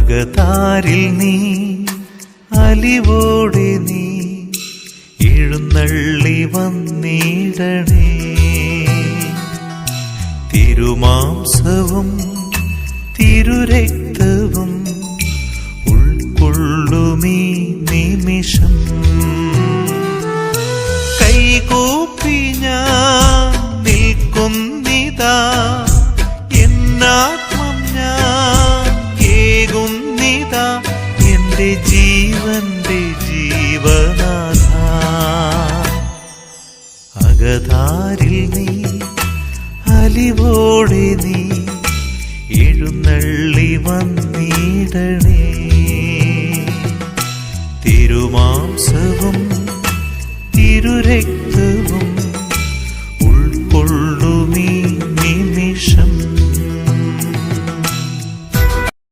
അകതാരിൽ നീ അലിവോടെ നീ എഴുന്നള്ളി വന്നിടണേ. തിരുമാംസവും തിരുരക്തവും ഉൾക്കൊള്ളുമീ നിമിഷം കൈകൂപ്പി ഞാൻ നിൽക്കുന്നിതാ, എന്നാത്മം ഞാൻ കേകുന്നിതാ, എന്റെ ജീവന്റെ ജീവനാഥ. അകതാരിൽ നീ അലിവോടെ നീ എഴുന്നള്ളി വന്നിടണേ. തിരുമാംസവും തിരുരക്തവും